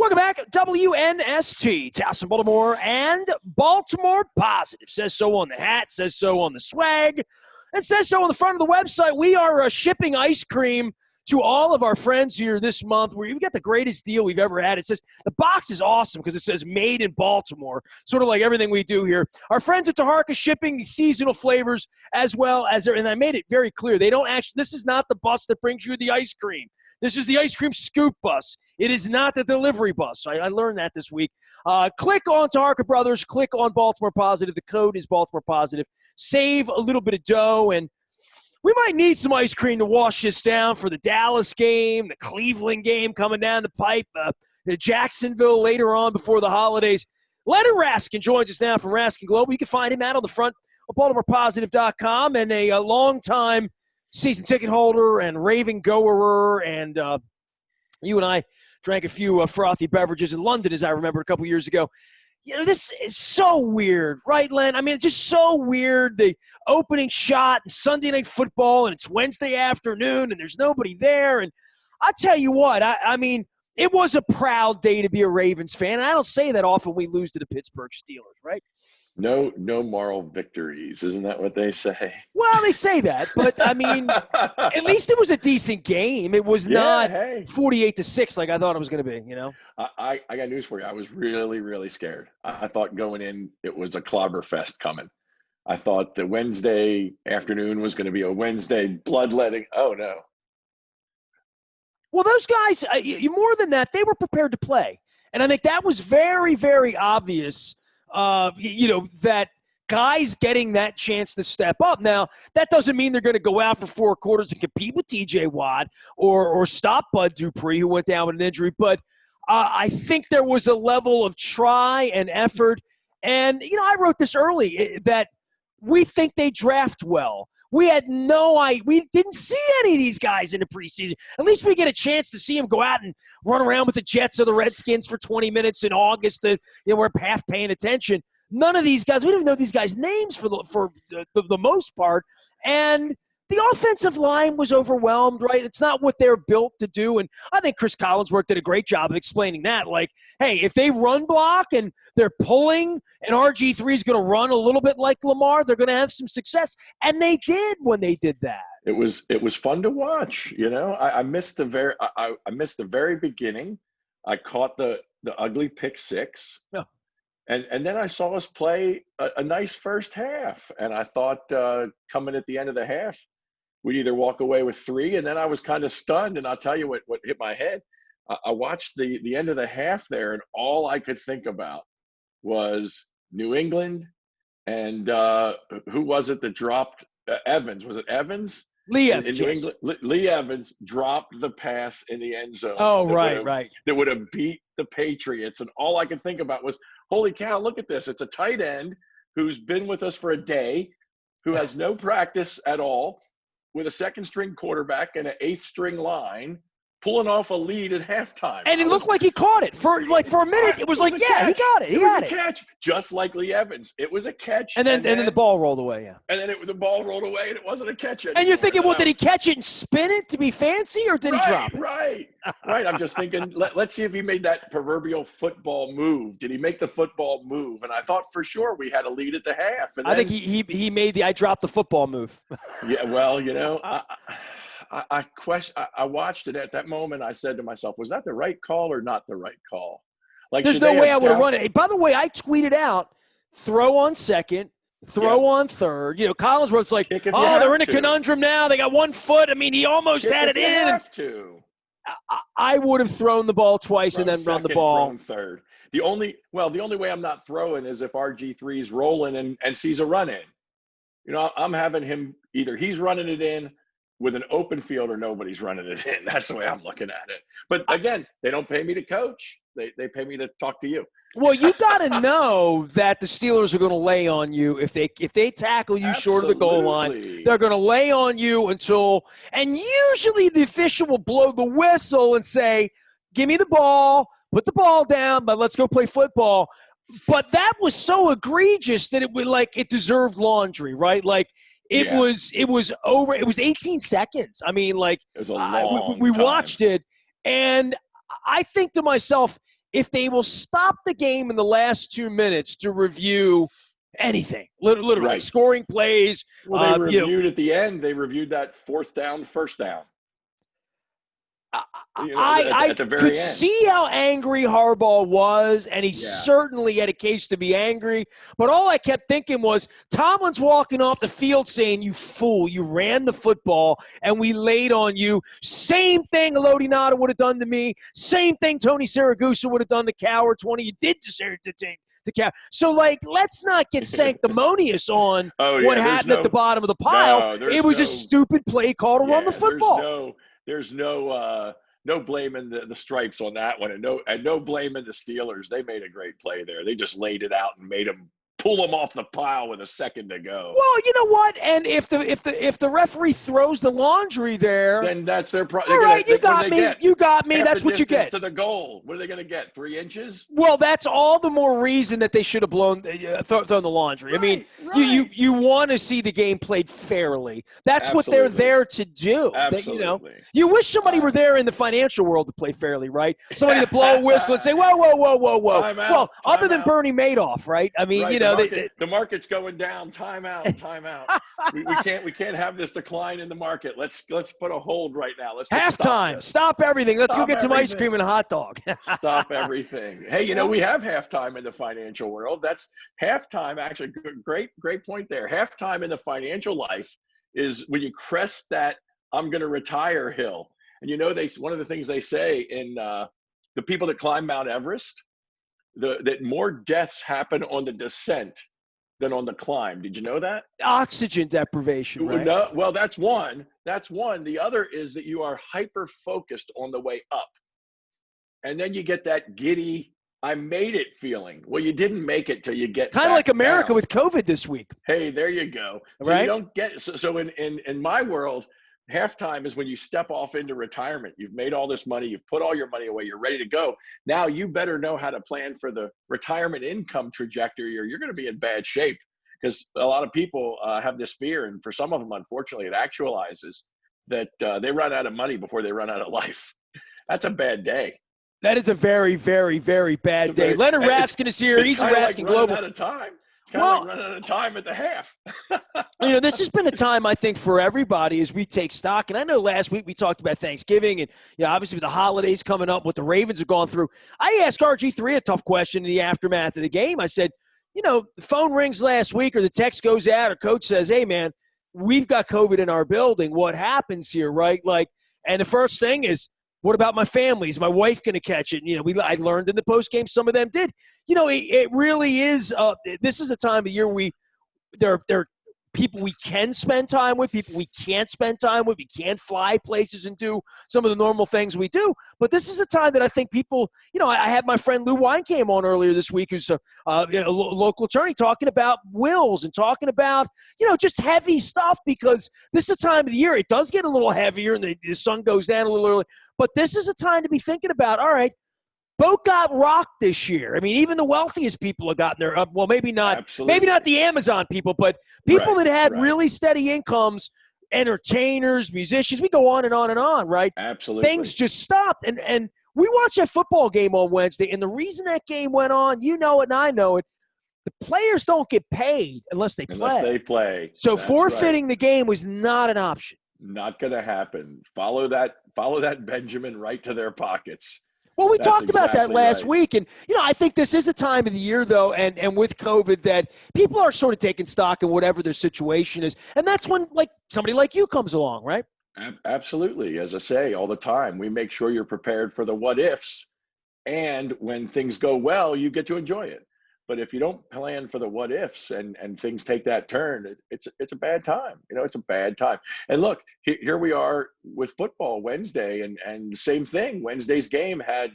Welcome back. WNST, Towson, Baltimore, and Baltimore Positive. Says so on the hat, says so on the swag, and says so on the front of the website. We are shipping ice cream to all of our friends here this month. We've got the greatest deal we've ever had. It says the box is awesome because it says made in Baltimore, sort of like everything we do here. Our friends at Taharka shipping these seasonal flavors as well as and I made it very clear. They don't actually, this is not the bus that brings you the ice cream. This is the ice cream scoop bus. It is not the delivery bus. I learned that this week. Click on Taharka Brothers. Click on Baltimore Positive. The code is Baltimore Positive. Save a little bit of dough, and we might need some ice cream to wash this down for the Dallas game, the Cleveland game coming down the pipe, the Jacksonville later on before the holidays. Leonard Raskin joins us now from Raskin Global. You can find him out on the front of BaltimorePositive.com, and a long-time season ticket holder and raving goer, and you and I drank a few frothy beverages in London, as I remember, a couple years ago. You know, this is so weird, right, Len? I mean, it's just so weird. The opening shot and Sunday Night Football, and it's Wednesday afternoon, and there's nobody there. And I'll tell you what, I mean, it was a proud day to be a Ravens fan. And I don't say that often we lose to the Pittsburgh Steelers, right? No moral victories. Isn't that what they say? Well, they say that, but I mean, at least it was a decent game. It was not 48-6 like I thought it was going to be, you know? I got news for you. I was really, really scared. I thought going in, it was a clobber fest coming. I thought the Wednesday afternoon was going to be a Wednesday bloodletting. Oh, no. Well, those guys, more than that, they were prepared to play. And I think that was very, very obvious. That guys getting that chance to step up. Now, that doesn't mean they're going to go out for 4 quarters and compete with T.J. Watt or stop Bud Dupree, who went down with an injury. But I think there was a level of try and effort. And, I wrote this early, that we think they draft well. We didn't see any of these guys in the preseason. At least we get a chance to see them go out and run around with the Jets or the Redskins for 20 minutes in August. We're half paying attention. None of these guys, we don't even know these guys' names for the most part. And the offensive line was overwhelmed, right? It's not what they're built to do. And I think Chris Collinsworth did a great job of explaining that. Like, hey, if they run block and they're pulling and RG3 is going to run a little bit like Lamar, they're going to have some success. And they did when they did that. It was fun to watch. I missed the very beginning. I caught the ugly pick six. Oh. And then I saw us play a nice first half. And I thought coming at the end of the half, we'd either walk away with 3, and then I was kind of stunned. And I'll tell you what hit my head. I watched the end of the half there, and all I could think about was New England and who was it that dropped Evans? Was it Evans? Lee Evans. In New England, Lee Evans dropped the pass in the end zone. Oh, right. That would have beat the Patriots. And all I could think about was, holy cow, look at this. It's a tight end who's been with us for a day, who has no practice at all, with a second-string quarterback and an 8th-string line, pulling off a lead at halftime. And it looked like he caught it. For a minute, it was like, yeah, he got it. He had it. It was a catch, just like Lee Evans. It was a catch. And then the ball rolled away, yeah. And then the ball rolled away, and it wasn't a catch anymore. And you're thinking, well, did he catch it and spin it to be fancy, or did he drop it? Right. I'm just thinking, let's see if he made that proverbial football move. Did he make the football move? And I thought for sure we had a lead at the half. And I think he made the I dropped the football move. Yeah, well, I watched it at that moment. I said to myself, was that the right call or not the right call? Like, there's no way I would have run it. By the way, I tweeted out, throw on second, throw on third. Collinsworth's like, they're in a conundrum now. They got 1 foot. I mean, he almost had it in. I would have thrown the ball twice and then run the ball. Third. The only way I'm not throwing is if RG3's rolling and sees a run in. I'm having him, either he's running it in with an open field or nobody's running it in. That's the way I'm looking at it. But again, they don't pay me to coach. They pay me to talk to you. Well, you got to know that the Steelers are going to lay on you if they tackle you short of the goal line. They're going to lay on you until – and usually the official will blow the whistle and say, give me the ball, put the ball down, but let's go play football. But that was so egregious that it deserved laundry, right? Like – It was over. It was 18 seconds. I mean, it was a long we time. watched it, and I think to myself, if they will stop the game in the last 2 minutes to review anything, literally Right. scoring plays. Well, they reviewed at the end. They reviewed that 4th down, 1st down. I at the very could end. see how angry Harbaugh was, and he certainly had a case to be angry. But all I kept thinking was, Tomlin's walking off the field saying, "You fool, you ran the football, and we laid on you." Same thing Elodie Nada would have done to me. Same thing Tony Siragusa would have done to Cowards. One of you did to Cowards. So, let's not get sanctimonious on what happened at the bottom of the pile. It was a stupid play call to run the football. There's no blaming the Stripes on that one, and no blaming the Steelers. They made a great play there. They just laid it out and made them pull them off the pile with a second to go. Well, you know what? And if the referee throws the laundry there, then that's their problem. All right, you got me. You got me. That's what you get. To the goal. What are they going to get? 3 inches? Well, that's all the more reason that they should have thrown the laundry. Right, I mean, you want to see the game played fairly. That's what they're there to do. Absolutely. You wish somebody were there in the financial world to play fairly, right? Somebody to blow a whistle and say, "Whoa, whoa, whoa, whoa, whoa." Well, other than Bernie Madoff, right? I mean, right. The market's going down. Time out. we can't have this decline in the market. Let's put a hold right now. Let's just halftime. Stop everything. Let's go get some ice cream and a hot dog. Stop everything. Hey, we have halftime in the financial world. That's halftime. Actually, great point there. Halftime in the financial life is when you crest that "I'm going to retire" hill. And one of the things they say in the people that climb Mount Everest, that more deaths happen on the descent than on the climb. Did you know that? Oxygen deprivation, right? No, well, that's one. The other is that you are hyper-focused on the way up. And then you get that giddy, "I made it" feeling. Well, you didn't make it till you get kind of like America down. With COVID this week. Hey, there you go. So right? You don't get so in my world, halftime is when you step off into retirement. You've made all this money. You've put all your money away. You're ready to go. Now you better know how to plan for the retirement income trajectory, or you're going to be in bad shape, because a lot of people have this fear. And for some of them, unfortunately, it actualizes that they run out of money before they run out of life. That's a bad day. That is a very, very, very bad day. Leonard Raskin is here. He's a Raskin Global. Out of time. It's kind of like running out of time at the half. This has been a time, I think, for everybody as we take stock. And I know last week we talked about Thanksgiving and, obviously with the holidays coming up, what the Ravens have gone through. I asked RG3 a tough question in the aftermath of the game. I said, the phone rings last week or the text goes out or coach says, "Hey, man, we've got COVID in our building. What happens here?" Right? And the first thing is, what about my family? Is my wife going to catch it? I learned in the postgame some of them did. It really is. This is a time of year there are people we can spend time with, people we can't spend time with. We can't fly places and do some of the normal things we do. But this is a time that I think people, I had my friend Lou Wynecam on earlier this week, who's a local attorney, talking about wills and talking about, just heavy stuff, because this is a time of the year. It does get a little heavier and the sun goes down a little early. But this is a time to be thinking about, all right, boat got rocked this year. I mean, even the wealthiest people have gotten their well, maybe not the Amazon people, but people that had really steady incomes, entertainers, musicians. We go on and on and on, right? Absolutely. Things just stopped. And we watched that football game on Wednesday, and the reason that game went on, you know it and I know it, the players don't get paid unless they play. So forfeiting the game was not an option. Not going to happen. Follow that Benjamin right to their pockets. Well, we talked about that last week. And, I think this is a time of the year, though, and with COVID, that people are sort of taking stock in whatever their situation is. And that's when, somebody like you comes along, right? Absolutely. As I say all the time, we make sure you're prepared for the what ifs. And when things go well, you get to enjoy it. But if you don't plan for the what ifs and things take that turn, it's a bad time. It's a bad time. And look, here we are with football Wednesday, and same thing. Wednesday's game had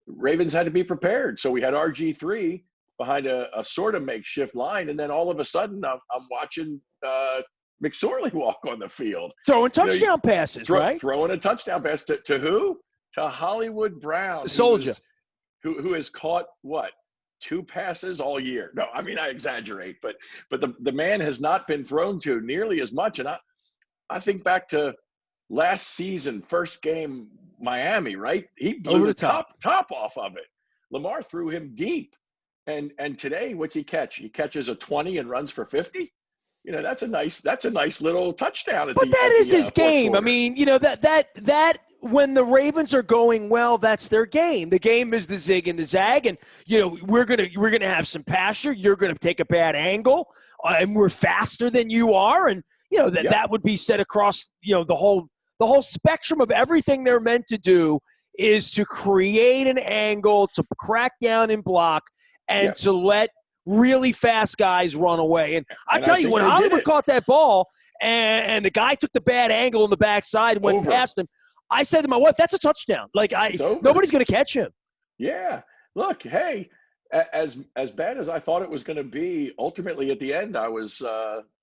Ravens had to be prepared. So we had RG3 behind a sort of makeshift line, and then all of a sudden I'm watching McSorley walk on the field. Throwing touchdown passes, right? Throwing a touchdown pass to who? To Hollywood Brown. The soldier. Who has caught what? 2 passes all year. No, I mean, I exaggerate, but the man has not been thrown to nearly as much. And I think back to last season, first game, Miami, right? He blew the top off of it. Lamar threw him deep. And today, what's he catch? He catches a 20 and runs for 50. That's a nice little touchdown But that is his fourth game. quarter. I mean, that when the Ravens are going well, that's their game. The game is the zig and the zag, and we're gonna have some pasture. You're gonna take a bad angle, and we're faster than you are, and that would be set across the whole spectrum of everything they're meant to do is to create an angle, to crack down and block, and to let really fast guys run away. And I tell you, when Hollywood caught that ball and the guy took the bad angle on the backside and went past him, I said to my wife, that's a touchdown. Like, nobody's going to catch him. Yeah. Look, hey, as bad as I thought it was going to be, ultimately at the end, I was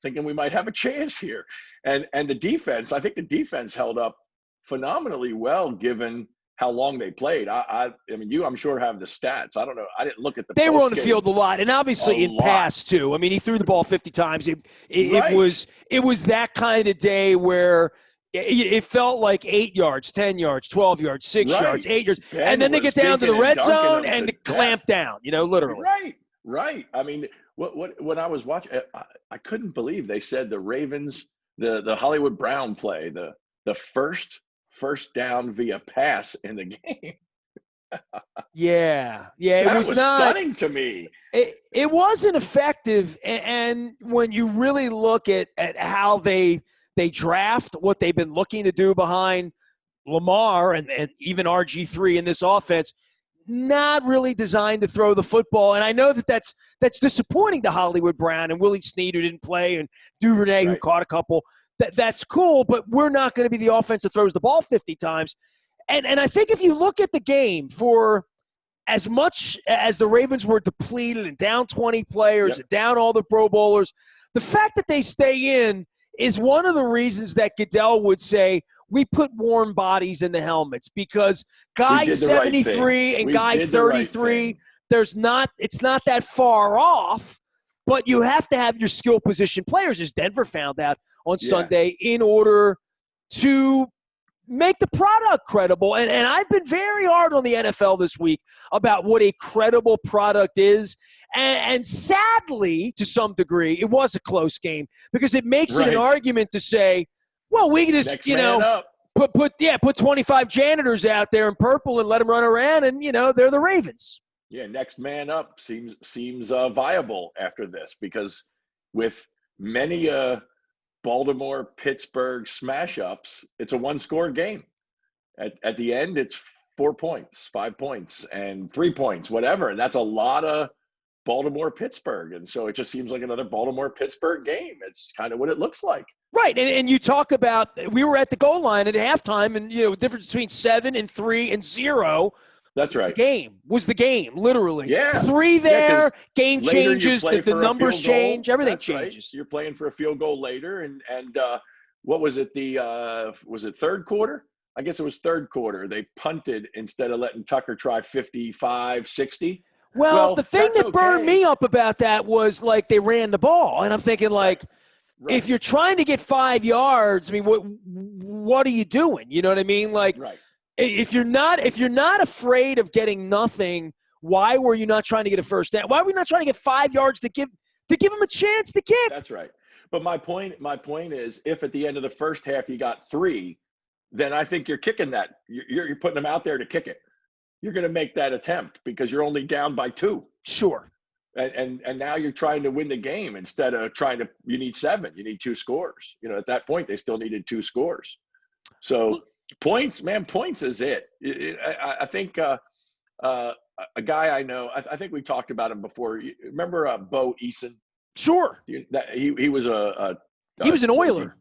thinking we might have a chance here. And the defense, I think the defense held up phenomenally well given how long they played. I mean, I'm sure have the stats. I don't know. I didn't look at the. They were on the field a lot, and obviously in pass too. I mean, he threw the ball 50 times. It was that kind of day where it felt like 8 yards, 10 yards, 12 yards, 6 yards, 8 yards, and then they get down to the red zone and clamp down. Literally. Right. I mean, when I was watching, I couldn't believe they said the Ravens, the Hollywood Brown play, the first down via pass in the game. Yeah, it was stunning to me. It wasn't effective, and when you really look at how they draft, what they've been looking to do behind Lamar and even RG3 in this offense, not really designed to throw the football. And I know that's disappointing to Hollywood Brown and Willie Snead, who didn't play, and Duvernay, who caught a couple. That's cool, but we're not going to be the offense that throws the ball 50 times. And I think if you look at the game, for as much as the Ravens were depleted and down 20 players and down all the Pro Bowlers, the fact that they stay in is one of the reasons that Goodell would say, we put warm bodies in the helmets, because guy 73 and guy 33, it's not that far off, but you have to have your skill position players, as Denver found out on Sunday, in order to make the product credible. And I've been very hard on the NFL this week about what a credible product is. And sadly, to some degree, it was a close game, because it makes it an argument to say, well, we can just, put 25 janitors out there in purple and let them run around, and, they're the Ravens. Yeah, next man up seems viable after this, because with many Baltimore, Pittsburgh smash-ups, it's a one-score game. At the end, it's 4 points, 5 points, and 3 points, whatever. And that's a lot of Baltimore-Pittsburgh. And so it just seems like another Baltimore-Pittsburgh game. It's kind of what it looks like. Right, and you talk about, we were at the goal line at halftime, and, the difference between 7 and 3 and 0. That's right. The game, literally. Yeah. 3 there, game changes, the numbers change, everything changes. Right. You're playing for a field goal later, and what was it, was it third quarter? I guess it was third quarter. They punted instead of letting Tucker try 55, 60. Well, the thing that burned me up about that was, like, they ran the ball, and I'm thinking, like, if you're trying to get 5 yards, I mean, what are you doing? You know what I mean? Like, if you're not afraid of getting nothing, why were you not trying to get a first down? Why were we not trying to get 5 yards to give them a chance to kick? That's right. But my point is, if at the end of the first half you got 3, then I think you're kicking that. You're putting them out there to kick it. You're going to make that attempt because you're only down by 2. Sure. And now you're trying to win the game instead of you need 7. You need 2 scores. At that point, they still needed 2 scores. So points is it. I think a guy I know, I think we talked about him before. Remember Bo Eason? Sure. He was he was an Oiler.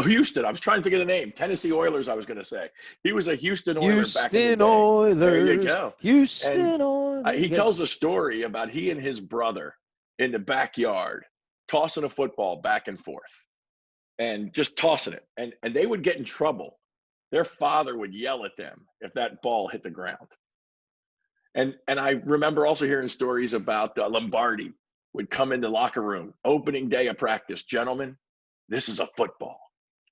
Houston. I was trying to think of the name. Tennessee Oilers, I was going to say. He was a Houston Oiler back in the day. Oilers. There you go. Houston Oilers. He tells a story about he and his brother in the backyard tossing a football back and forth and just tossing it. And they would get in trouble. Their father would yell at them if that ball hit the ground. And I remember also hearing stories about Lombardi would come in the locker room, opening day of practice. Gentlemen, this is a football.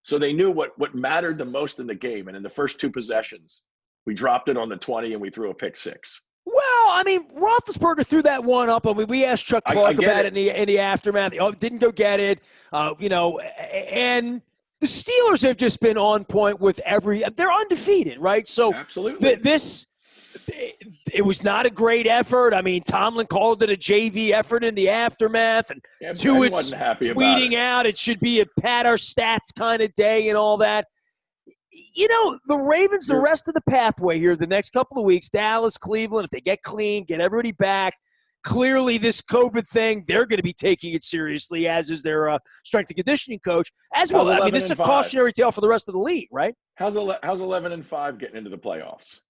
So they knew what mattered the most in the game. And in the first 2 possessions, we dropped it on the 20 and we threw a pick 6. Well, I mean, Roethlisberger threw that one up. I mean, we asked Chuck Clark about it in the aftermath. Oh, didn't go get it. And the Steelers have just been on point with they're undefeated, right? So Absolutely. It was not a great effort. I mean, Tomlin called it a JV effort in the aftermath, and Tuitt's tweeting out it should be a pad our stats kind of day and all that. The Ravens, the rest of the pathway here, the next couple of weeks, Dallas, Cleveland, if they get clean, get everybody back, clearly this COVID thing, they're going to be taking it seriously, as is their strength and conditioning coach as well. I mean, this is a cautionary tale for the rest of the league, right? How's 11-5 getting into the playoffs?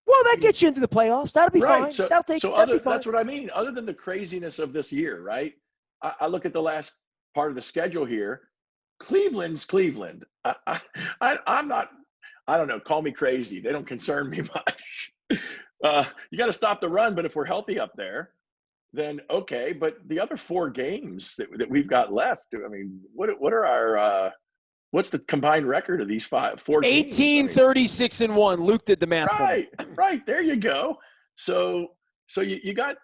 Well, that gets you into the playoffs. That'll be fine. That'll be fine. That's what I mean. Other than the craziness of this year, right? I look at the last part of the schedule here. Cleveland's Cleveland. I'm not. I don't know. Call me crazy. They don't concern me much. You got to stop the run. But if we're healthy up there, then okay. But the other 4 games that we've got left. I mean, what are our what's the combined record of these 4 games? 18, 36-1. Luke did the math. Right. There you go. So you got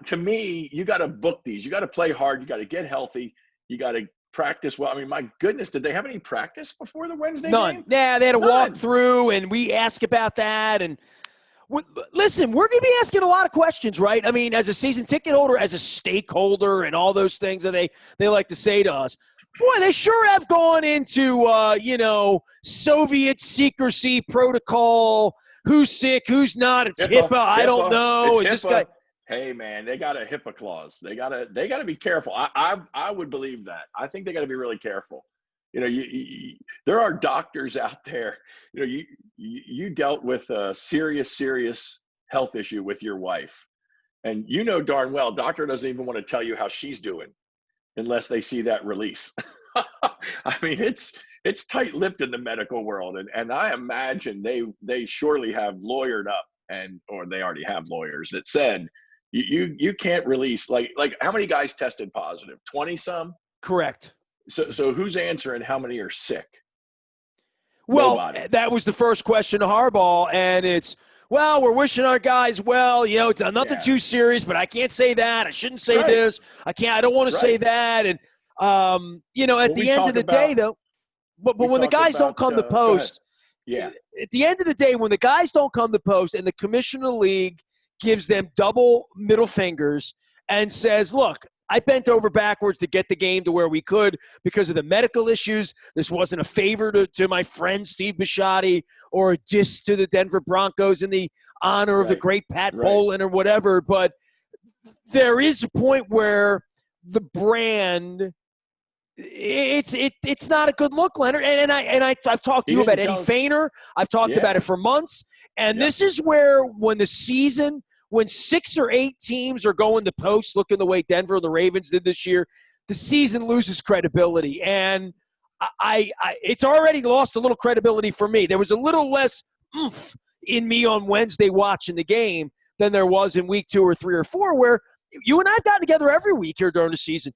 to me, you got to book these. You got to play hard. You got to get healthy. You got to practice well. I mean, my goodness, did they have any practice before the Wednesday game? Yeah, they had a walk through, and we asked about that. And listen, we're going to be asking a lot of questions, right? I mean, as a season ticket holder, as a stakeholder, and all those things that they like to say to us. Boy, they sure have gone into, Soviet secrecy protocol. Who's sick? Who's not? It's HIPAA. I don't know. Is this guy? Hey, man, they got a HIPAA clause. They got to be careful. I would believe that. I think they got to be really careful. There are doctors out there. You dealt with a serious health issue with your wife, and darn well, doctor doesn't even want to tell you how she's doing unless they see that release. I mean, it's tight-lipped in the medical world, and I imagine they surely have lawyered up, or they already have lawyers that said you can't release like how many guys tested positive? 20 some? Correct. So who's answering how many are sick? Well, Nobody. That was the first question to Harbaugh, and it's, well, we're wishing our guys well, nothing too serious, but I can't say that. I shouldn't say this. I don't want to say that. And, at the end of the day, though, but when the guys don't come to post, at the end of the day, when the guys don't come to post and the commissioner of the league gives them double middle fingers and says, look, I bent over backwards to get the game to where we could because of the medical issues. This wasn't a favor to my friend Steve Bisciotti or a diss to the Denver Broncos in the honor of the great Pat Bowlen or whatever. But there is a point where the brand, it's not a good look, Leonard. And I've talked to you about Eddie Feiner. I've talked about it for months. And this is where when 6 or 8 teams are going to post looking the way Denver and the Ravens did this year, the season loses credibility. And it's already lost a little credibility for me. There was a little less oomph in me on Wednesday watching the game than there was in week 2 or 3 or 4, where you and I have gotten together every week here during the season.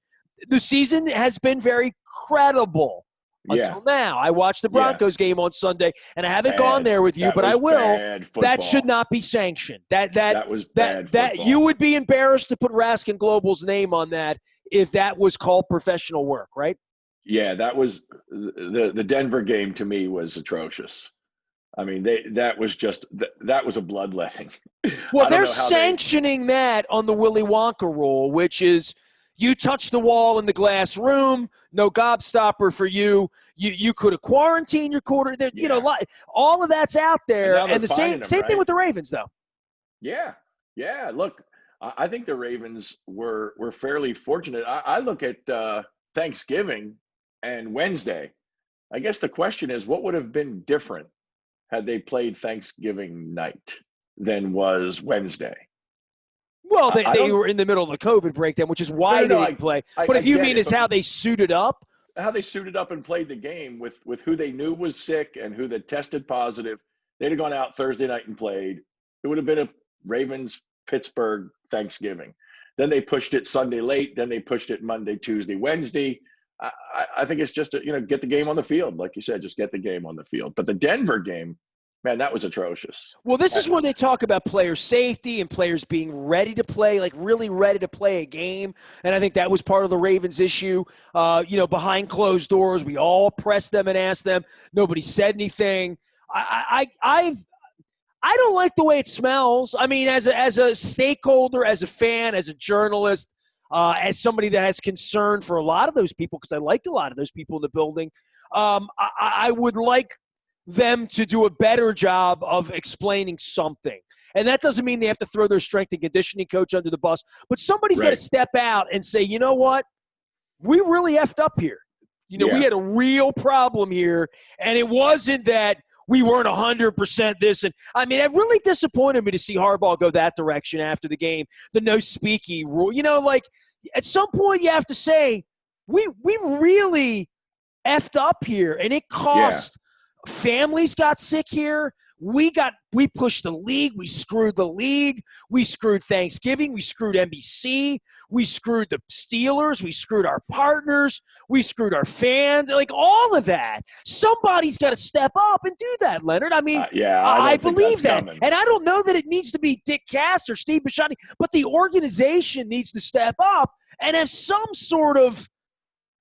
The season has been very credible until now. I watched the Broncos game on Sunday, and I haven't gone there with you, but I will. That should not be sanctioned. That was bad football. You would be embarrassed to put Raskin Global's name on that if that was called professional work, right? Yeah, that was the Denver game to me was atrocious. I mean, that was a bloodletting. Well, they're sanctioning that on the Willy Wonka rule, which is you touch the wall in the glass room, no gobstopper for you. You could have quarantined your quarter. All of that's out there. And the same thing with the Ravens, though. Yeah. Look, I think the Ravens were fairly fortunate. I look at Thanksgiving and Wednesday. I guess the question is, what would have been different had they played Thanksgiving night than was Wednesday? Well, they were in the middle of the COVID breakdown, which is why they didn't play. But if you mean is how they suited up? How they suited up and played the game with who they knew was sick and who that tested positive. They'd have gone out Thursday night and played. It would have been a Ravens-Pittsburgh Thanksgiving. Then they pushed it Sunday late. Then they pushed it Monday, Tuesday, Wednesday. I think it's just get the game on the field. Like you said, just get the game on the field. But the Denver game, Man, that was atrocious. Well, this is where they talk about player safety and players being ready to play, like really ready to play a game. And I think that was part of the Ravens' issue. Behind closed doors, we all pressed them and asked them. Nobody said anything. I don't like the way it smells. I mean, as a stakeholder, as a fan, as a journalist, as somebody that has concern for a lot of those people, because I liked a lot of those people in the building, I would like them to do a better job of explaining something. And that doesn't mean they have to throw their strength and conditioning coach under the bus, but somebody's got to step out and say, you know what? We really effed up here. We had a real problem here, and it wasn't that we weren't 100% this. And, I mean, it really disappointed me to see Harbaugh go that direction after the game, the no speaky rule. At some point you have to say, we really effed up here, and it cost families got sick here. We pushed the league. We screwed the league. We screwed Thanksgiving. We screwed NBC. We screwed the Steelers. We screwed our partners. We screwed our fans. Like all of that. Somebody's got to step up and do that, Leonard. I mean, I believe that. Coming. And I don't know that it needs to be Dick Cass or Steve Bisciotti, but the organization needs to step up and have some sort of,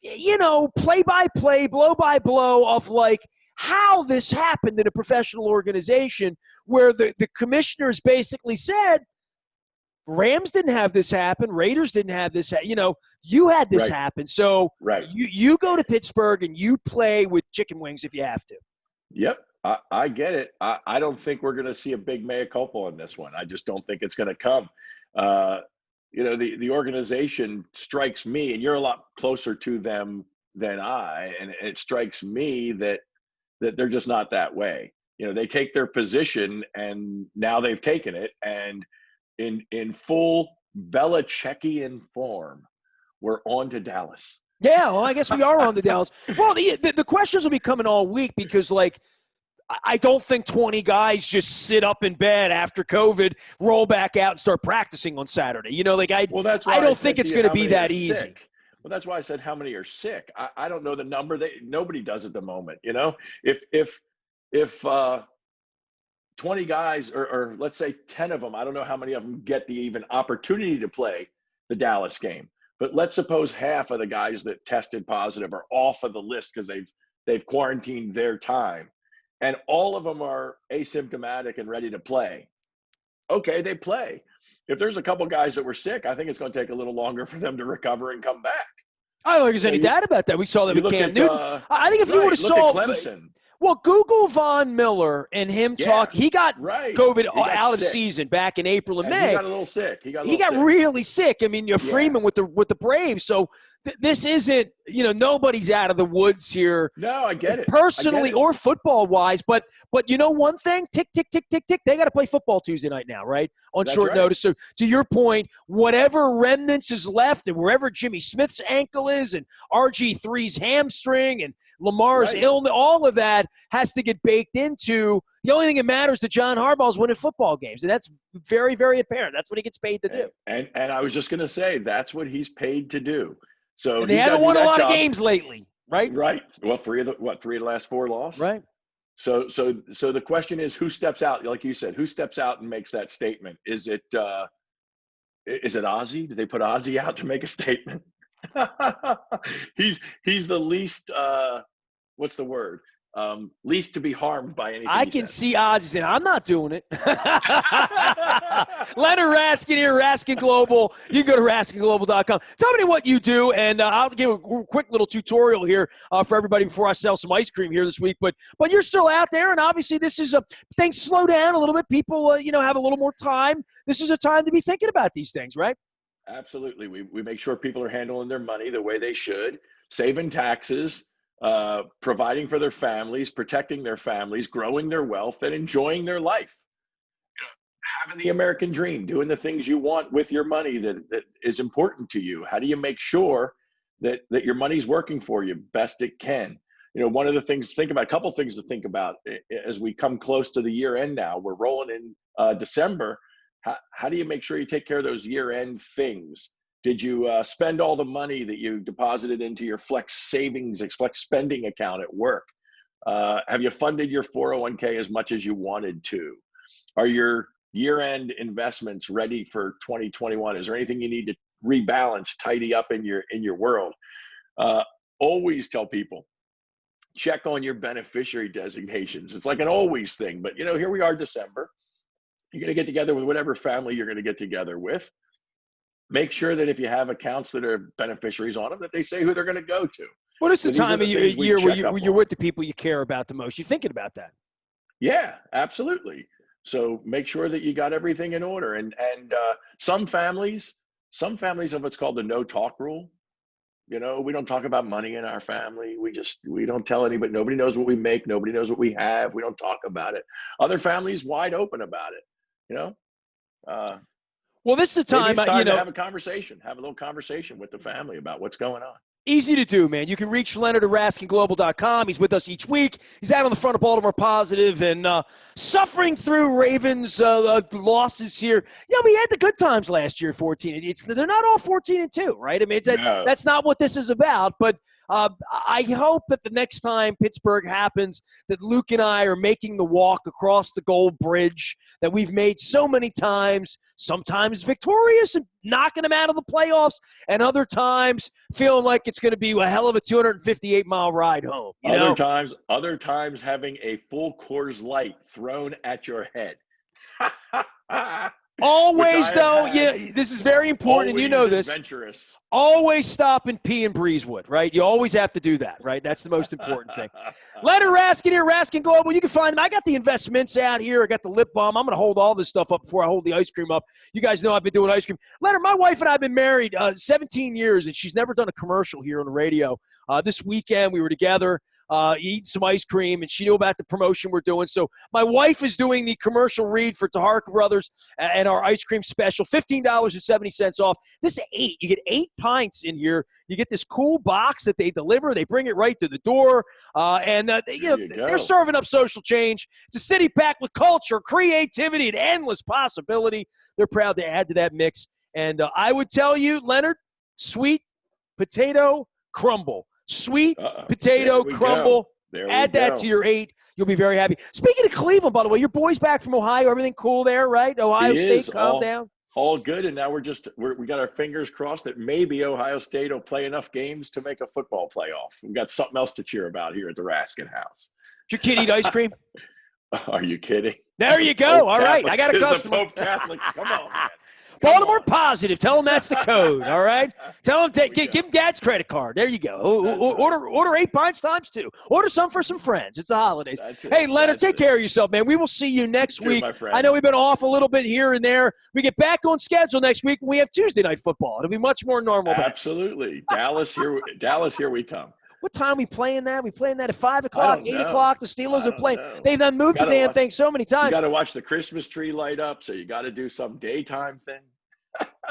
play-by-play, blow-by-blow of like, how this happened in a professional organization where the commissioners basically said, Rams didn't have this happen, Raiders didn't have this you had this happen. So you go to Pittsburgh and you play with chicken wings if you have to. Yep, I get it. I don't think we're going to see a big mea culpa on this one. I just don't think it's going to come. The organization strikes me, and you're a lot closer to them than I, and it strikes me that they're just not that way. They take their position, and now they've taken it, and in full Belichickian form, we're on to Dallas. Yeah, well, I guess we are on to Dallas. Well, the questions will be coming all week because, I don't think 20 guys just sit up in bed after COVID, roll back out, and start practicing on Saturday. That's why I don't think it's going to be that easy. Sick. Well, that's why I said how many are sick. I don't know the number. Nobody does at the moment. If 20 guys or let's say 10 of them, I don't know how many of them get the even opportunity to play the Dallas game. But let's suppose half of the guys that tested positive are off of the list because they've quarantined their time, and all of them are asymptomatic and ready to play. Okay, they play. If there's a couple guys that were sick, I think it's going to take a little longer for them to recover and come back. I don't think there's any doubt about that. We saw that with Cam Newton. I think if you would have saw Clemson. Well, Google Von Miller and him talk. He got COVID out of season back in April and May. He got a little sick. He got really sick. I mean, Freeman with the Braves. So this isn't, nobody's out of the woods here. No, I get it. Personally or football-wise. But one thing, tick, tick, tick, tick, tick, they got to play football Tuesday night now, right? On short notice. So to your point, whatever remnants is left and wherever Jimmy Smith's ankle is and RG3's hamstring and Lamar's illness, all of that has to get baked into. The only thing that matters to John Harbaugh is winning football games, and that's very, very apparent. That's what he gets paid to do. And I was just going to say, that's what he's paid to do. So and they haven't won a lot of games lately, right? Right. Well, three of the last four lost. Right. So the question is, who steps out? Like you said, who steps out and makes that statement? Is it Ozzie? Did they put Ozzie out to make a statement? He's the least what's the word? Least to be harmed by anything. I can see Ozzie saying, I'm not doing it. Leonard Raskin here, Raskin Global. You can go to RaskinGlobal.com. Tell me what you do, and I'll give a quick little tutorial here for everybody before I sell some ice cream here this week. But you're still out there, and obviously this is things slow down a little bit. People, have a little more time. This is a time to be thinking about these things, right? Absolutely. We make sure people are handling their money the way they should, saving taxes, providing for their families, protecting their families, growing their wealth, and enjoying their life. Having the American dream, doing the things you want with your money that is important to you. How do you make sure that your money's working for you best it can? One of the things to think about, a couple things to think about as we come close to the year end now. We're rolling in December. How do you make sure you take care of those year end things? Did you spend all the money that you deposited into your flex spending account at work? Have you funded your 401k as much as you wanted to? Are your year-end investments ready for 2021? Is there anything you need to rebalance, tidy up in your world? Always tell people, check on your beneficiary designations. It's like an always thing, but here we are, December. You're going to get together with whatever family you're going to get together with. Make sure that if you have accounts that are beneficiaries on them, that they say who they're going to go to. What is the time of year where you're with the people you care about the most? You're thinking about that? Yeah, absolutely. So make sure that you got everything in order. And some families have what's called the no talk rule. We don't talk about money in our family. We don't tell anybody. Nobody knows what we make. Nobody knows what we have. We don't talk about it. Other families wide open about it. Well, this is a time, to have a conversation, have a little conversation with the family about what's going on. Easy to do, man. You can reach Leonard at RaskinGlobal.com. He's with us each week. He's out on the front of Baltimore Positive and suffering through Ravens losses here. Yeah, we had the good times last year, 14. They're not all 14-2, right? I mean, that's not what this is about. But I hope that the next time Pittsburgh happens, that Luke and I are making the walk across the Gold Bridge that we've made so many times, sometimes victorious and knocking them out of the playoffs, and other times feeling like it's going to be a hell of a 258-mile ride home. Other times having a full Coors Light thrown at your head. Always, though, this is very important, and you know this. Adventurous. Always stop and pee in Breezewood, right? You always have to do that, right? That's the most important thing. Leonard Raskin here, Raskin Global. You can find them. I got the investments out here. I got the lip balm. I'm going to hold all this stuff up before I hold the ice cream up. You guys know I've been doing ice cream. Leonard, my wife and I have been married 17 years, and she's never done a commercial here on the radio. This weekend, we were together. Eating some ice cream, and she knew about the promotion we're doing. So my wife is doing the commercial read for Taharka Brothers and our ice cream special, $15.70 off. This is 8. You get 8 pints in here. You get this cool box that they deliver. They bring it right to the door, and they're serving up social change. It's a city packed with culture, creativity, and endless possibility. They're proud to add to that mix. And I would tell you, Leonard, sweet potato crumble. Sweet potato crumble. Add that to your 8. You'll be very happy. Speaking of Cleveland, by the way, your boy's back from Ohio. Everything cool there, right? Ohio State, calm down. All good, and now we got our fingers crossed that maybe Ohio State will play enough games to make a football playoff. We've got something else to cheer about here at the Raskin house. Did your kid eat ice cream? Are you kidding? There you go. All right, I got a customer. Pope Catholic. Come on, man. Baltimore Positive. Tell them that's the code, all right? Tell them, give them Dad's credit card. There you go. Order 8 pints times 2. Order some for some friends. It's the holidays. Hey, Leonard, take care of yourself, man. We will see you next week. I know we've been off a little bit here and there. We get back on schedule next week when we have Tuesday Night Football. It'll be much more normal. Absolutely. Dallas, here we come. What time are we playing that? We playing that at 5 o'clock, 8 o'clock? The Steelers are playing. They've done moved the damn thing so many times. You got to watch the Christmas tree light up, so you got to do some daytime thing.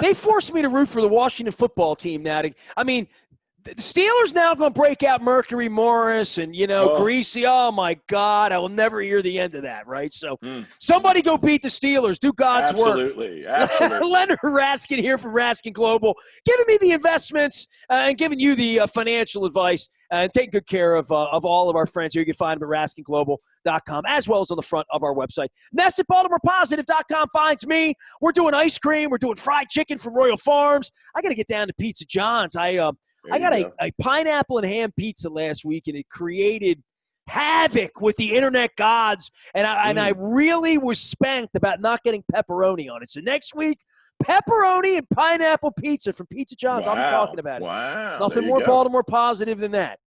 They forced me to root for the Washington football team now. I mean, the Steelers now going to break out Mercury Morris and, Greasy. Oh, my God. I will never hear the end of that, right? So somebody go beat the Steelers. Do God's work. Absolutely. Leonard Raskin here from Raskin Global, giving me the investments and giving you the financial advice and taking good care of all of our friends here. You can find them at RaskinGlobal.com as well as on the front of our website. Ness at BaltimorePositive.com finds me. We're doing ice cream. We're doing fried chicken from Royal Farms. I got to get down to Pizza John's. I got a pineapple and ham pizza last week, and it created havoc with the internet gods, and I really was spanked about not getting pepperoni on it. So next week, pepperoni and pineapple pizza from Pizza John's. I'll be talking about it. Wow. Nothing more Baltimore Positive than that.